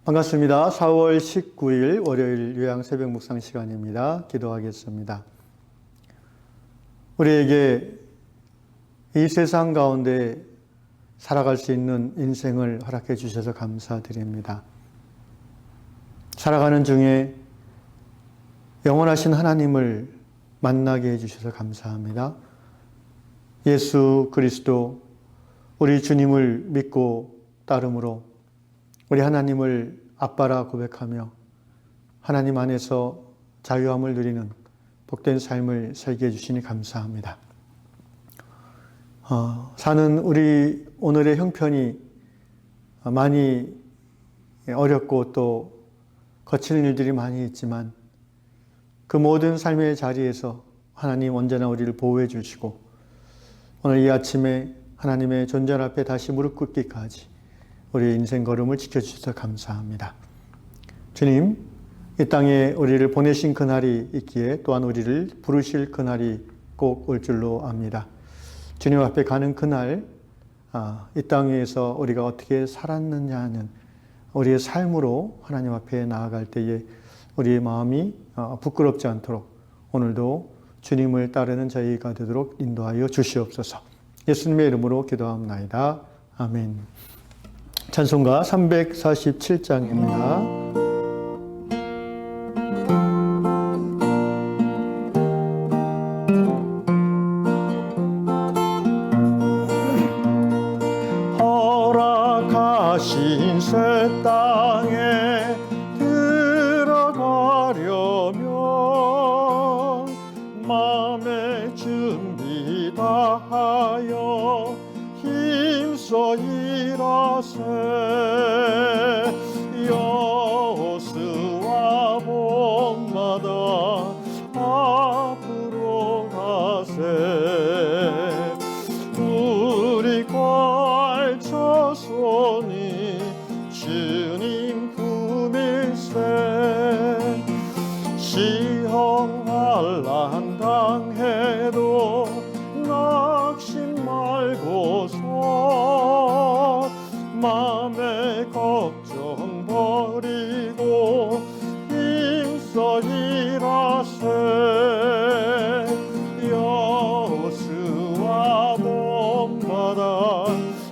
반갑습니다. 4월 19일 월요일 요양 새벽 묵상 시간입니다. 기도하겠습니다. 우리에게 이 세상 가운데 살아갈 수 있는 인생을 허락해 주셔서 감사드립니다. 살아가는 중에 영원하신 하나님을 만나게 해주셔서 감사합니다. 예수 그리스도 우리 주님을 믿고 따름으로 우리 하나님을 아빠라 고백하며 하나님 안에서 자유함을 누리는 복된 삶을 살게 해주시니 감사합니다. 사는 우리 오늘의 형편이 많이 어렵고 또 거치는 일들이 많이 있지만 그 모든 삶의 자리에서 하나님 언제나 우리를 보호해 주시고 오늘 이 아침에 하나님의 존재 앞에 다시 무릎 꿇기까지 우리의 인생 걸음을 지켜주셔서 감사합니다. 주님, 이 땅에 우리를 보내신 그날이 있기에 또한 우리를 부르실 그날이 꼭 올 줄로 압니다. 주님 앞에 가는 그날, 이 땅 위에서 우리가 어떻게 살았느냐 하는 우리의 삶으로 하나님 앞에 나아갈 때에 우리의 마음이 부끄럽지 않도록 오늘도 주님을 따르는 저희가 되도록 인도하여 주시옵소서. 예수님의 이름으로 기도합나이다. 아멘. 찬송가 347장입니다. 허락하신 새 땅에 들어가려면 마음의 준비 다하여 힘써 일하세. 여수와 봄마다 앞으로 가세. 우리 걸쳐서니 주님 품일세. 시험 환난 당해도 낙심 말고서 맘의 걱정 버리고 힘써 일하세. 여수와 봄마다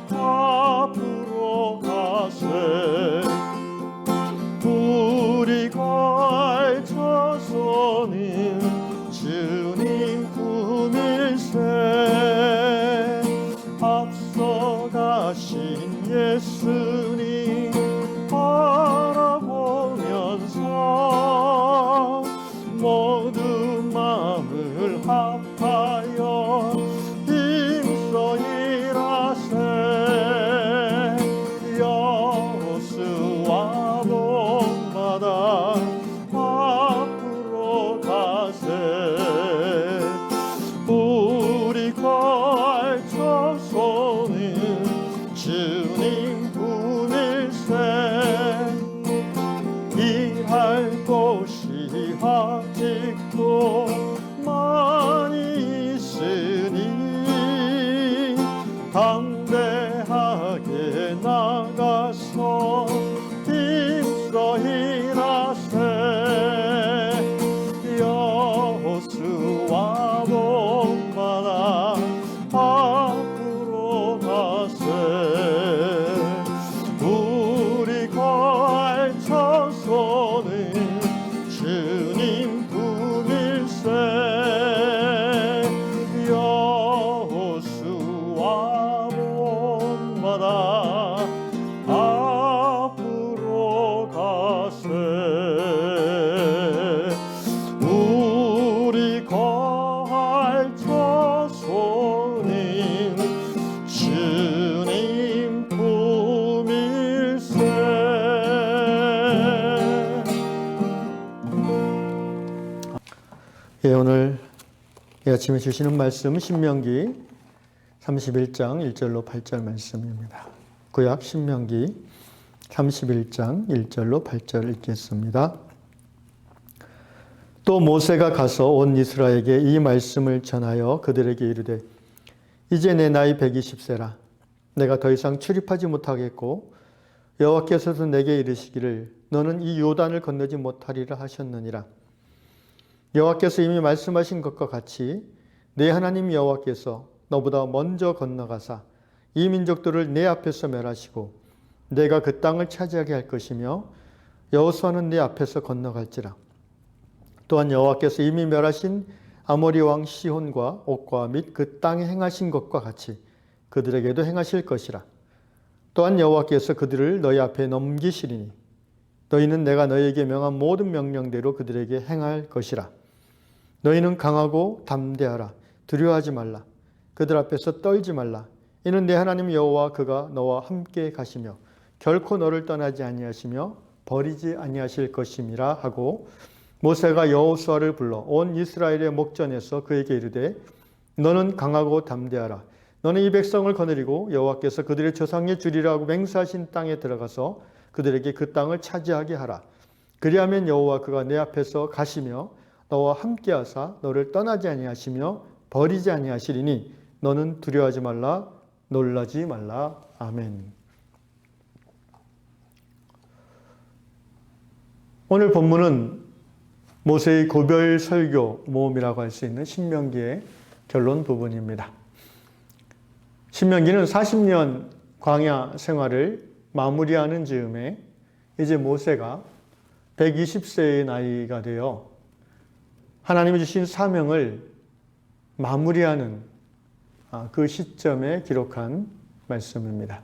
앞으로 가세. 우리 걸쳐서는 주님 품일세. 앞서가신 예수님 바라보면서 모든 마음을 합하여 힘써 일하세. 여수와 봄마다 앞으로 가세. 우리 걸쳐서는 주님 품일세. 일할 곳이 아직도 많이 있으니 담대하게 나가서 힘써 일하세. 여수와 봄마다 앞으로 가세. 우리 걸쳐서는 주님 품일세. 여수와 봄마다 앞으로 가세. 우리 걸쳐서는 주님 품일세. 오늘 이 아침에 주시는 말씀 신명기 31장 1절로 8절 말씀입니다. 구약 신명기 31장 1절로 8절 읽겠습니다. 또 모세가 가서 온 이스라엘에게 이 말씀을 전하여 그들에게 이르되 이제 내 나이 120세라 내가 더 이상 출입하지 못하겠고 여호와께서도 내게 이르시기를 너는 이 요단을 건너지 못하리라 하셨느니라. 여호와께서 이미 말씀하신 것과 같이 내 하나님 여호와께서 너보다 먼저 건너가사 이 민족들을 내 앞에서 멸하시고 내가 그 땅을 차지하게 할 것이며 여호수아는 내 앞에서 건너갈지라. 또한 여호와께서 이미 멸하신 아모리 왕 시혼과 옥과 및 그 땅에 행하신 것과 같이 그들에게도 행하실 것이라. 또한 여호와께서 그들을 너희 앞에 넘기시리니 너희는 내가 너희에게 명한 모든 명령대로 그들에게 행할 것이라. 너희는 강하고 담대하라. 두려워하지 말라. 그들 앞에서 떨지 말라. 이는 내 하나님 여호와 그가 너와 함께 가시며 결코 너를 떠나지 아니하시며 버리지 아니하실 것임이라 하고 모세가 여호수아를 불러 온 이스라엘의 목전에서 그에게 이르되 너는 강하고 담대하라. 너는 이 백성을 거느리고 여호와께서 그들의 조상의 주리라고 맹세하신 땅에 들어가서 그들에게 그 땅을 차지하게 하라. 그리하면 여호와 그가 내 앞에서 가시며 너와 함께하사 너를 떠나지 아니하시며 버리지 아니하시리니 너는 두려워하지 말라. 놀라지 말라. 아멘. 오늘 본문은 모세의 고별 설교 모음이라고 할 수 있는 신명기의 결론 부분입니다. 신명기는 40년 광야 생활을 마무리하는 즈음에 이제 모세가 120세의 나이가 되어 하나님이 주신 사명을 마무리하는 그 시점에 기록한 말씀입니다.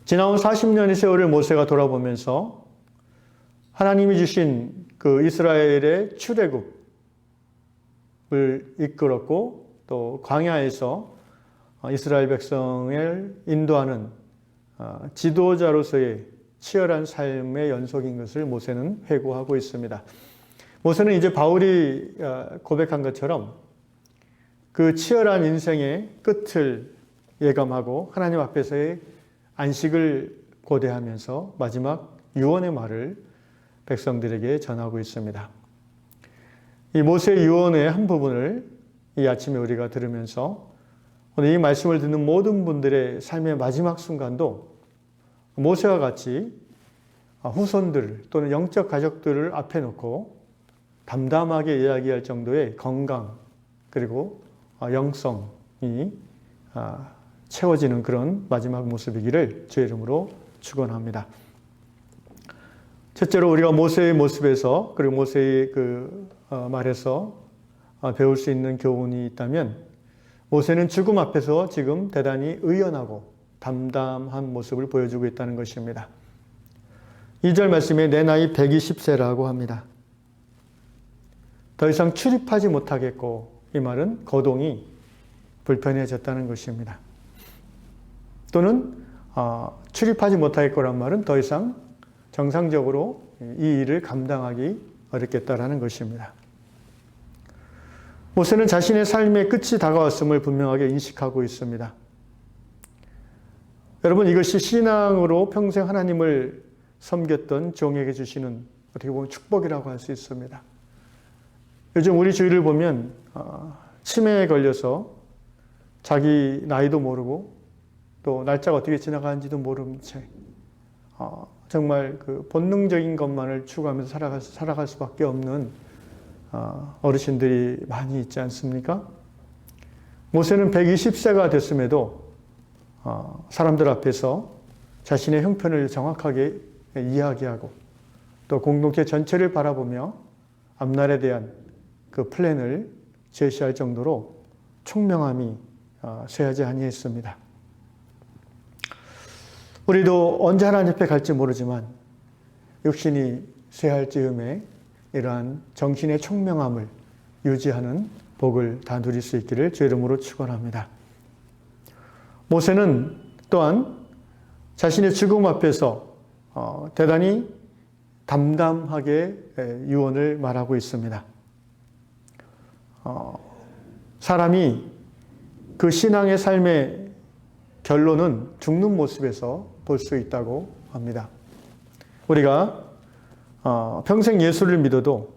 지나온 40년의 세월을 모세가 돌아보면서 하나님이 주신 그 이스라엘의 출애굽을 이끌었고 또 광야에서 이스라엘 백성을 인도하는 지도자로서의 치열한 삶의 연속인 것을 모세는 회고하고 있습니다. 모세는 이제 바울이 고백한 것처럼 그 치열한 인생의 끝을 예감하고 하나님 앞에서의 안식을 고대하면서 마지막 유언의 말을 백성들에게 전하고 있습니다. 이 모세의 유언의 한 부분을 이 아침에 우리가 들으면서 오늘 이 말씀을 듣는 모든 분들의 삶의 마지막 순간도 모세와 같이 후손들 또는 영적 가족들을 앞에 놓고 담담하게 이야기할 정도의 건강 그리고 영성이 채워지는 그런 마지막 모습이기를 주의 이름으로 축원합니다. 첫째로 우리가 모세의 모습에서 그리고 모세의 그 말에서 배울 수 있는 교훈이 있다면 모세는 죽음 앞에서 지금 대단히 의연하고 담담한 모습을 보여주고 있다는 것입니다. 2절 말씀에 내 나이 120세라고 합니다. 더 이상 출입하지 못하겠고 이 말은 거동이 불편해졌다는 것입니다. 또는 출입하지 못하겠고란 말은 더 이상 정상적으로 이 일을 감당하기 어렵겠다라는 것입니다. 모세는 자신의 삶의 끝이 다가왔음을 분명하게 인식하고 있습니다. 여러분 이것이 신앙으로 평생 하나님을 섬겼던 종에게 주시는 어떻게 보면 축복이라고 할 수 있습니다. 요즘 우리 주위를 보면 치매에 걸려서 자기 나이도 모르고 또 날짜가 어떻게 지나가는지도 모르는 채 정말 그 본능적인 것만을 추구하면서 살아갈 수밖에 없는 어르신들이 많이 있지 않습니까? 모세는 120세가 됐음에도 사람들 앞에서 자신의 형편을 정확하게 이야기하고 또 공동체 전체를 바라보며 앞날에 대한 그 플랜을 제시할 정도로 총명함이 쇠하지 아니했습니다. 우리도 언제 하나님 앞에 갈지 모르지만 육신이 쇠할 즈음에 이러한 정신의 총명함을 유지하는 복을 다 누릴 수 있기를 주의 이름으로 축원합니다. 모세는 또한 자신의 죽음 앞에서 대단히 담담하게 유언을 말하고 있습니다. 사람이 그 신앙의 삶의 결론은 죽는 모습에서 볼 수 있다고 합니다. 우리가 평생 예수를 믿어도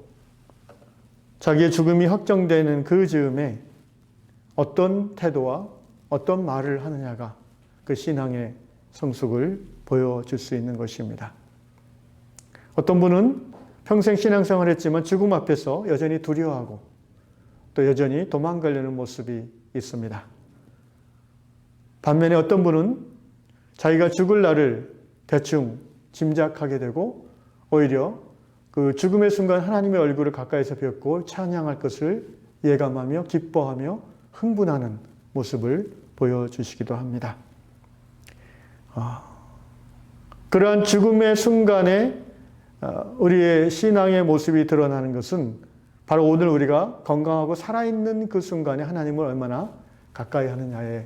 자기의 죽음이 확정되는 그 즈음에 어떤 태도와 어떤 말을 하느냐가 그 신앙의 성숙을 보여줄 수 있는 것입니다. 어떤 분은 평생 신앙생활을 했지만 죽음 앞에서 여전히 두려워하고 또 여전히 도망가려는 모습이 있습니다. 반면에 어떤 분은 자기가 죽을 날을 대충 짐작하게 되고 오히려 그 죽음의 순간 하나님의 얼굴을 가까이서 뵙고 찬양할 것을 예감하며 기뻐하며 흥분하는 모습을 보여주시기도 합니다. 그러한 죽음의 순간에 우리의 신앙의 모습이 드러나는 것은 바로 오늘 우리가 건강하고 살아있는 그 순간에 하나님을 얼마나 가까이 하느냐에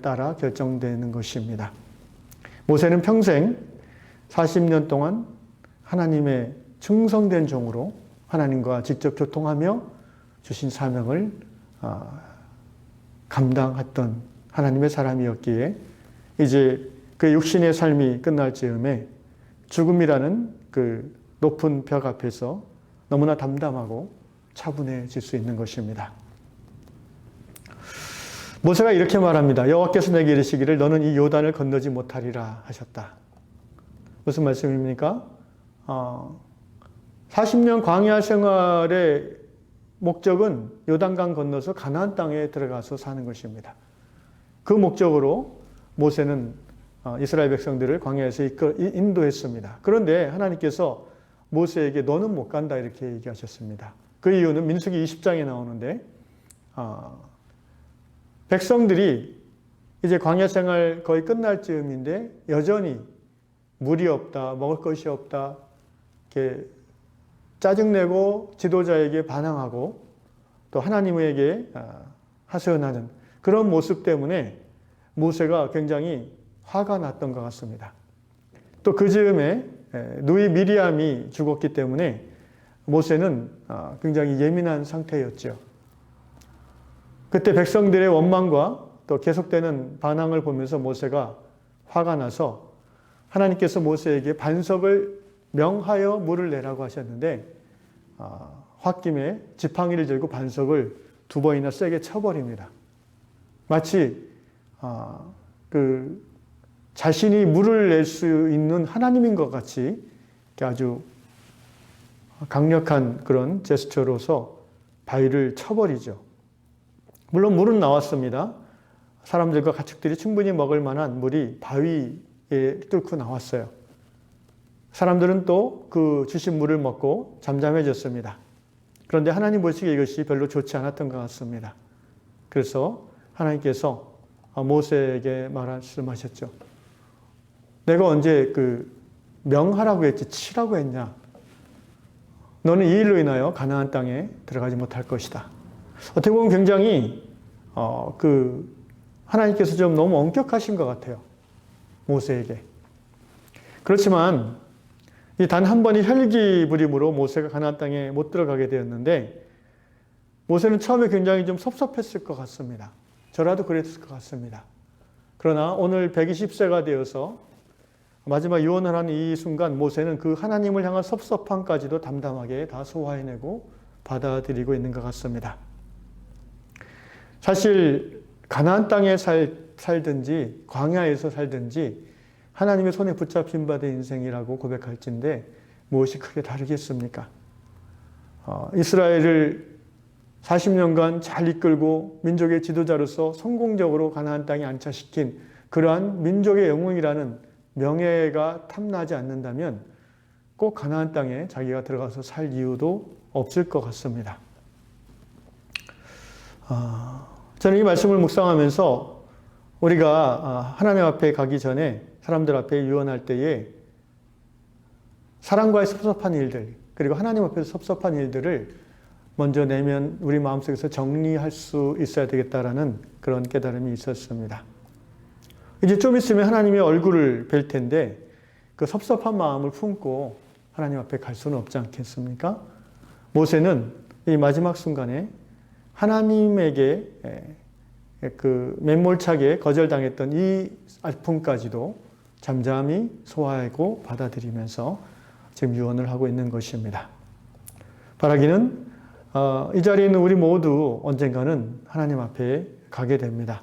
따라 결정되는 것입니다. 모세는 평생 40년 동안 하나님의 충성된 종으로 하나님과 직접 교통하며 주신 사명을 감당했던 하나님의 사람이었기에 이제 그 육신의 삶이 끝날 즈음에 죽음이라는 그 높은 벽 앞에서 너무나 담담하고 차분해질 수 있는 것입니다. 모세가 이렇게 말합니다. 여호와께서 내게 이르시기를 너는 이 요단을 건너지 못하리라 하셨다. 무슨 말씀입니까? 40년 광야 생활의 목적은 요단강 건너서 가나안 땅에 들어가서 사는 것입니다. 그 목적으로 모세는 이스라엘 백성들을 광야에서 인도했습니다. 그런데 하나님께서 모세에게 너는 못 간다 이렇게 얘기하셨습니다. 그 이유는 민수기 20장에 나오는데 백성들이 이제 광야 생활 거의 끝날 즈음인데 여전히 물이 없다, 먹을 것이 없다, 이렇게 짜증내고 지도자에게 반항하고 또 하나님에게 하소연하는 그런 모습 때문에 모세가 굉장히 화가 났던 것 같습니다. 또 그 즈음에 누이 미리암이 죽었기 때문에 모세는 굉장히 예민한 상태였죠. 그때 백성들의 원망과 또 계속되는 반항을 보면서 모세가 화가 나서 하나님께서 모세에게 반석을 명하여 물을 내라고 하셨는데 홧김에 지팡이를 들고 반석을 2번이나 세게 쳐버립니다. 마치 그 자신이 물을 낼 수 있는 하나님인 것 같이 아주 강력한 그런 제스처로서 바위를 쳐버리죠. 물론 물은 나왔습니다. 사람들과 가축들이 충분히 먹을 만한 물이 바위에 뚫고 나왔어요. 사람들은 또 그 주신 물을 먹고 잠잠해졌습니다. 그런데 하나님 보시기에 이것이 별로 좋지 않았던 것 같습니다. 그래서 하나님께서 모세에게 말씀하셨죠. 내가 언제 명하라고 했지 치라고 했냐. 너는 이 일로 인하여 가나안 땅에 들어가지 못할 것이다. 어떻게 보면 굉장히 하나님께서 좀 너무 엄격하신 것 같아요. 모세에게. 그렇지만 단 한 번의 혈기 부림으로 모세가 가나안 땅에 못 들어가게 되었는데 모세는 처음에 굉장히 좀 섭섭했을 것 같습니다. 저라도 그랬을 것 같습니다. 그러나 오늘 120세가 되어서 마지막 유언을 하는 이 순간 모세는 그 하나님을 향한 섭섭함까지도 담담하게 다 소화해내고 받아들이고 있는 것 같습니다. 사실 가나안 땅에 살든지 광야에서 살든지 하나님의 손에 붙잡힌 바 된 인생이라고 고백할진데 무엇이 크게 다르겠습니까? 이스라엘을 40년간 잘 이끌고 민족의 지도자로서 성공적으로 가나안 땅에 안착시킨 그러한 민족의 영웅이라는 명예가 탐나지 않는다면 꼭 가나안 땅에 자기가 들어가서 살 이유도 없을 것 같습니다. 저는 이 말씀을 묵상하면서 우리가 하나님 앞에 가기 전에 사람들 앞에 유언할 때에 사람과의 섭섭한 일들 그리고 하나님 앞에서 섭섭한 일들을 먼저 내면 우리 마음속에서 정리할 수 있어야 되겠다라는 그런 깨달음이 있었습니다. 이제 좀 있으면 하나님의 얼굴을 뵐 텐데 그 섭섭한 마음을 품고 하나님 앞에 갈 수는 없지 않겠습니까? 모세는 이 마지막 순간에 하나님에게 그 맹몰차게 거절당했던 이 아픔까지도 잠잠히 소화하고 받아들이면서 지금 유언을 하고 있는 것입니다. 바라기는 이 자리에 있는 우리 모두 언젠가는 하나님 앞에 가게 됩니다.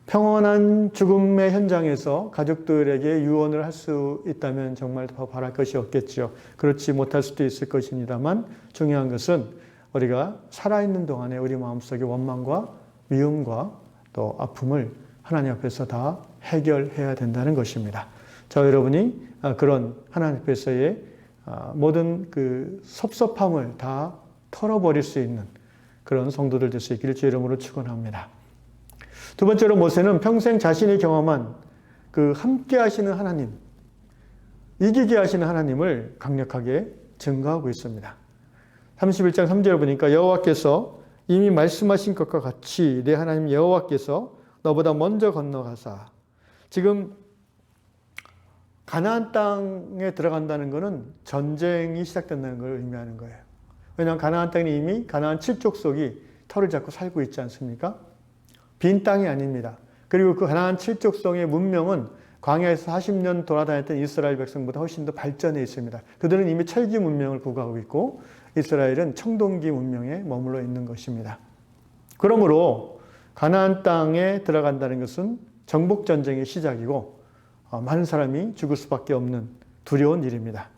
평온한 죽음의 현장에서 가족들에게 유언을 할 수 있다면 정말 더 바랄 것이 없겠지요. 그렇지 못할 수도 있을 것입니다만 중요한 것은 우리가 살아있는 동안에 우리 마음속의 원망과 미움과 또 아픔을 하나님 앞에서 다 해결해야 된다는 것입니다. 저 여러분이 그런 하나님 앞에서의 모든 그 섭섭함을 다 털어버릴 수 있는 그런 성도들 될 수 있기를 주의 이름으로 축원합니다. 두 번째로 모세는 평생 자신이 경험한 그 함께 하시는 하나님, 이기게 하시는 하나님을 강력하게 증거하고 있습니다. 31장 3절을 보니까 여호와께서 이미 말씀하신 것과 같이 내 하나님 여호와께서 너보다 먼저 건너가사. 지금 가나안 땅에 들어간다는 것은 전쟁이 시작된다는 걸 의미하는 거예요. 왜냐하면 가나안 땅이 이미 가나안 7족속이 터를 잡고 살고 있지 않습니까? 빈 땅이 아닙니다. 그리고 그 가나안 7족속의 문명은 광야에서 40년 돌아다녔던 이스라엘 백성보다 훨씬 더 발전해 있습니다. 그들은 이미 철기 문명을 구가하고 있고 이스라엘은 청동기 문명에 머물러 있는 것입니다. 그러므로 가나안 땅에 들어간다는 것은 정복 전쟁의 시작이고 많은 사람이 죽을 수밖에 없는 두려운 일입니다.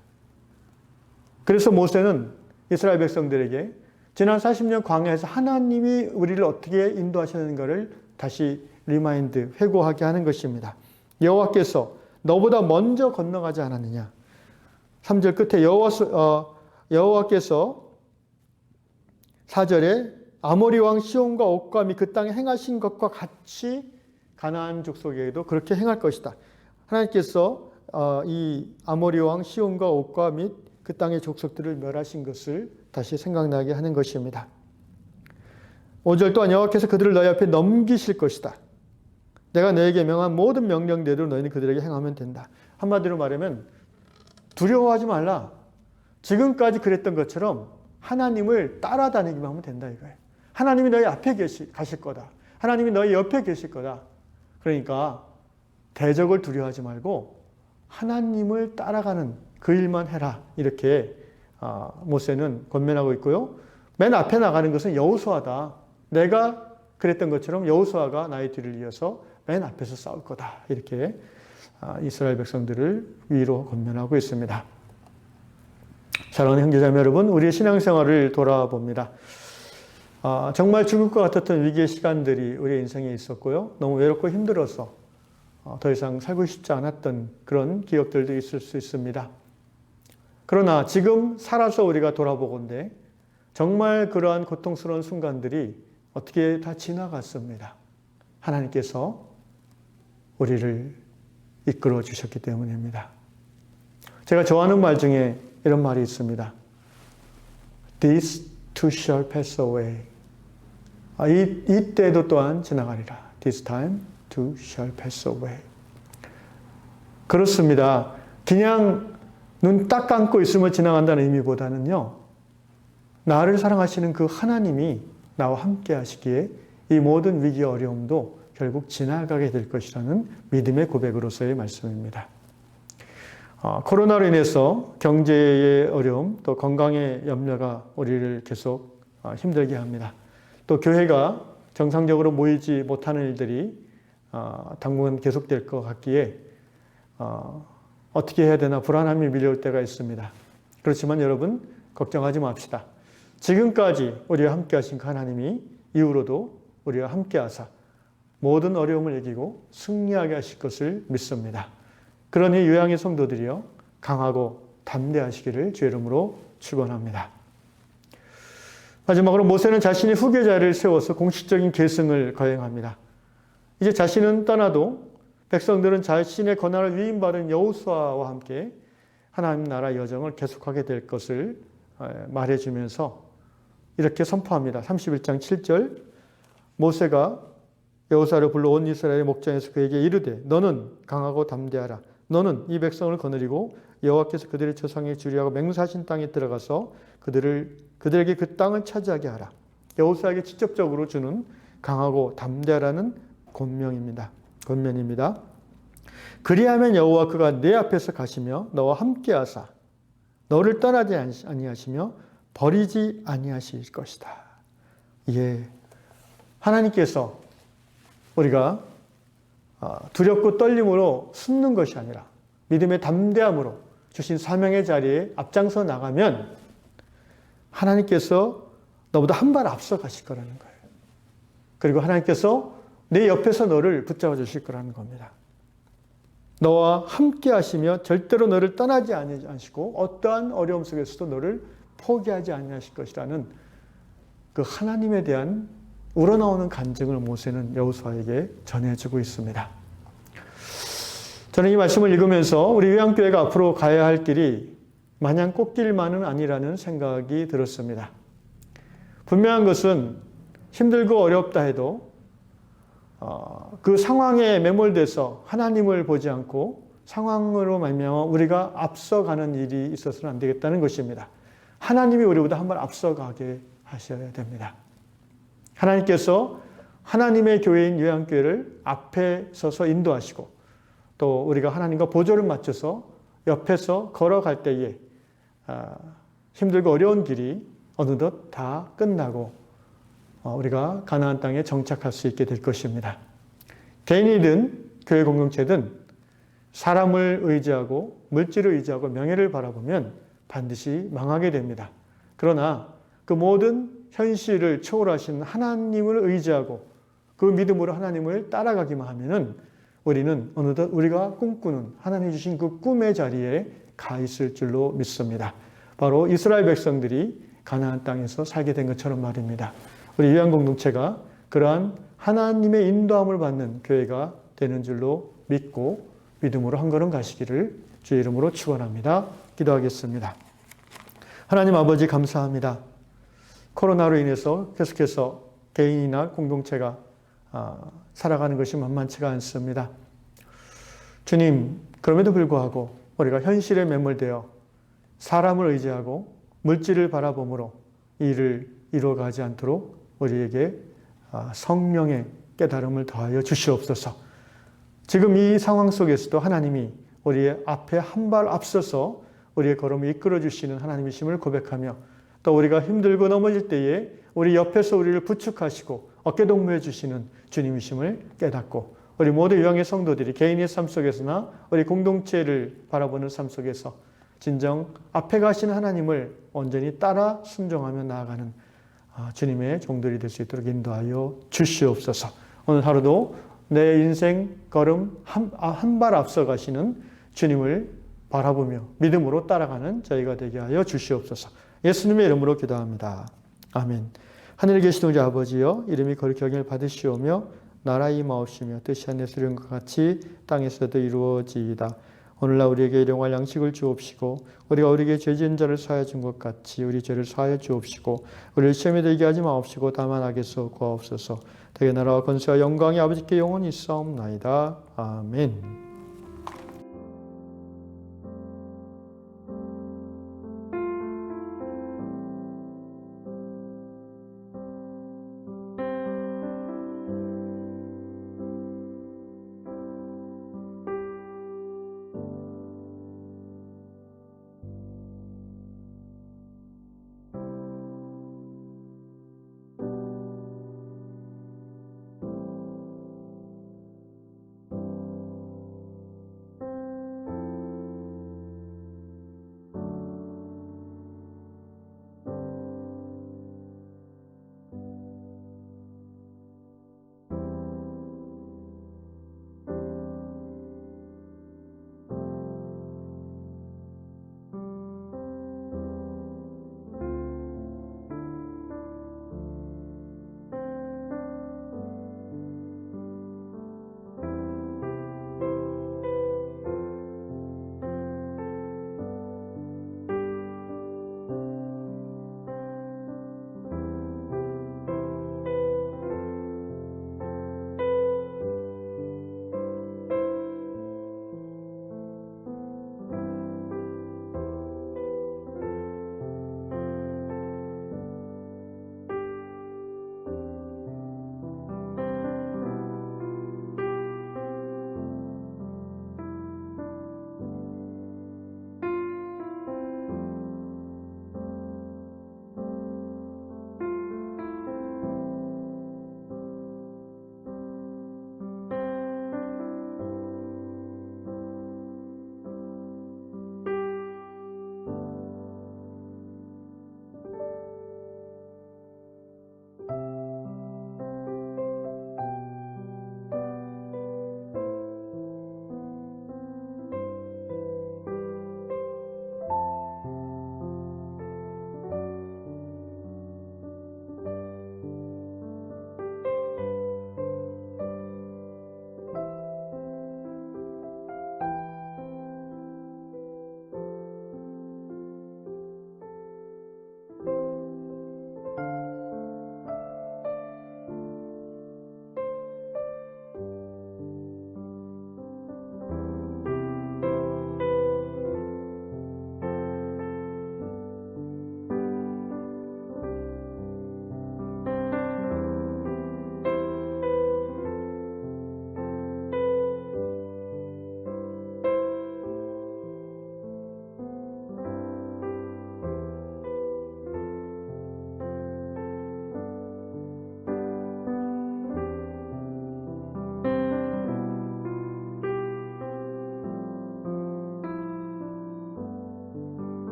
그래서 모세는 이스라엘 백성들에게 지난 40년 광야에서 하나님이 우리를 어떻게 인도하셨는가를 다시 리마인드, 회고하게 하는 것입니다. 여호와께서 너보다 먼저 건너가지 않았느냐. 3절 끝에 여호와께서 4절에 아모리 왕 시온과 옥과 및 그 땅에 행하신 것과 같이 가나안 족속에게도 그렇게 행할 것이다. 하나님께서 이 아모리 왕 시온과 옥과 및 그 땅의 족속들을 멸하신 것을 다시 생각나게 하는 것입니다. 5절 또한 여호와께서 그들을 너희 앞에 넘기실 것이다. 내가 너에게 명한 모든 명령대로 너희는 그들에게 행하면 된다. 한마디로 말하면 두려워하지 말라. 지금까지 그랬던 것처럼 하나님을 따라다니기만 하면 된다 이거예요. 하나님이 너희 앞에 가실 거다. 하나님이 너희 옆에 계실 거다. 그러니까 대적을 두려워하지 말고 하나님을 따라가는 그 일만 해라. 이렇게 모세는 권면하고 있고요. 맨 앞에 나가는 것은 여호수아다. 내가 그랬던 것처럼 여호수아가 나의 뒤를 이어서 맨 앞에서 싸울 거다. 이렇게 이스라엘 백성들을 위로 권면하고 있습니다. 사랑하는 형제자매 여러분, 우리의 신앙생활을 돌아봅니다. 정말 죽을 것 같았던 위기의 시간들이 우리의 인생에 있었고요. 너무 외롭고 힘들어서 더 이상 살고 싶지 않았던 그런 기억들도 있을 수 있습니다. 그러나 지금 살아서 우리가 돌아보건대 정말 그러한 고통스러운 순간들이 어떻게 다 지나갔습니다. 하나님께서 우리를 이끌어 주셨기 때문입니다. 제가 좋아하는 말 중에 이런 말이 있습니다. This too shall pass away. 이때도 또한 지나가리라. This time too shall pass away. 그렇습니다. 그냥 눈 딱 감고 있으면 지나간다는 의미보다는요. 나를 사랑하시는 그 하나님이 나와 함께 하시기에 이 모든 위기 어려움도 결국 지나가게 될 것이라는 믿음의 고백으로서의 말씀입니다. 코로나로 인해서 경제의 어려움, 또 건강의 염려가 우리를 계속 힘들게 합니다. 또 교회가 정상적으로 모이지 못하는 일들이 당분간 계속될 것 같기에 어떻게 해야 되나 불안함이 밀려올 때가 있습니다. 그렇지만 여러분 걱정하지 맙시다. 지금까지 우리와 함께 하신 하나님이 이후로도 우리와 함께 하사 모든 어려움을 이기고 승리하게 하실 것을 믿습니다. 그러니 요양의 성도들이여 강하고 담대하시기를 주의 이름으로 축원합니다. 마지막으로 모세는 자신의 후계자를 세워서 공식적인 계승을 거행합니다. 이제 자신은 떠나도 백성들은 자신의 권한을 위임받은 여호수아와 함께 하나님 나라 여정을 계속하게 될 것을 말해주면서 이렇게 선포합니다. 31장 7절 모세가 여호수아를 불러 온 이스라엘의 목장에서 그에게 이르되 너는 강하고 담대하라. 너는 이 백성을 거느리고 여호와께서 그들의 조상에게 주리하고 맹세하신 땅에 들어가서 그들에게 그 땅을 차지하게 하라. 여호수아에게 직접적으로 주는 강하고 담대하라는 권면입니다. 그리하면 여호와 그가 내 앞에서 가시며 너와 함께하사 너를 떠나지 아니하시며 버리지 아니하실 것이다. 예, 하나님께서 우리가 두렵고 떨림으로 숨는 것이 아니라 믿음의 담대함으로 주신 사명의 자리에 앞장서 나가면 하나님께서 너보다 한 발 앞서 가실 거라는 거예요. 그리고 하나님께서 내 옆에서 너를 붙잡아 주실 거라는 겁니다. 너와 함께 하시며 절대로 너를 떠나지 않으시고 어떠한 어려움 속에서도 너를 포기하지 않으실 것이라는 그 하나님에 대한 우러나오는 간증을 모세는 여호수아에게 전해주고 있습니다. 저는 이 말씀을 읽으면서 우리 요양교회가 앞으로 가야 할 길이 마냥 꽃길만은 아니라는 생각이 들었습니다. 분명한 것은 힘들고 어렵다 해도 그 상황에 매몰돼서 하나님을 보지 않고 상황으로 말미암아 우리가 앞서가는 일이 있어서는 안 되겠다는 것입니다. 하나님이 우리보다 한 발 앞서가게 하셔야 됩니다. 하나님께서 하나님의 교회인 요양교회를 앞에 서서 인도하시고 또 우리가 하나님과 보조를 맞춰서 옆에서 걸어갈 때에 힘들고 어려운 길이 어느덧 다 끝나고 우리가 가나안 땅에 정착할 수 있게 될 것입니다. 개인이든 교회 공동체든 사람을 의지하고 물질을 의지하고 명예를 바라보면 반드시 망하게 됩니다. 그러나 그 모든 현실을 초월하신 하나님을 의지하고 그 믿음으로 하나님을 따라가기만 하면은 우리는 어느덧 우리가 꿈꾸는 하나님 주신 그 꿈의 자리에 가 있을 줄로 믿습니다. 바로 이스라엘 백성들이 가나안 땅에서 살게 된 것처럼 말입니다. 우리 요양공동체가 그러한 하나님의 인도함을 받는 교회가 되는 줄로 믿고 믿음으로 한 걸음 가시기를 주의 이름으로 축원합니다. 기도하겠습니다. 하나님 아버지 감사합니다. 코로나로 인해서 계속해서 개인이나 공동체가 살아가는 것이 만만치가 않습니다. 주님, 그럼에도 불구하고 우리가 현실에 매몰되어 사람을 의지하고 물질을 바라봄으로 이 일을 이루어가지 않도록 우리에게 성령의 깨달음을 더하여 주시옵소서. 지금 이 상황 속에서도 하나님이 우리의 앞에 한 발 앞서서 우리의 걸음을 이끌어 주시는 하나님이심을 고백하며 또 우리가 힘들고 넘어질 때에 우리 옆에서 우리를 부축하시고 어깨동무해 주시는 주님이심을 깨닫고 우리 모두 유양의 성도들이 개인의 삶 속에서나 우리 공동체를 바라보는 삶 속에서 진정 앞에 가시는 하나님을 온전히 따라 순종하며 나아가는 주님의 종들이 될 수 있도록 인도하여 주시옵소서. 오늘 하루도 내 인생 걸음 한 발 앞서 가시는 주님을 바라보며 믿음으로 따라가는 저희가 되게 하여 주시옵소서. 예수님의 이름으로 기도합니다. 아멘. 하늘에 계시는 우리 아버지여, 이름이 거룩히 여김을 받으시오며 나라 임하옵시며 뜻이 하늘에서 이룬 것 같이 땅에서도 이루어지이다. 오늘날 우리에게 일용할 양식을 주옵시고 우리가 우리에게 죄 지은 자를 사하여 준 것 같이 우리 죄를 사하여 주옵시고 우리를 시험에 들게 하지 마옵시고 다만 악에서 구하옵소서. 대개 나라와 권세와 영광이 아버지께 영원히 있사옵나이다. 아멘.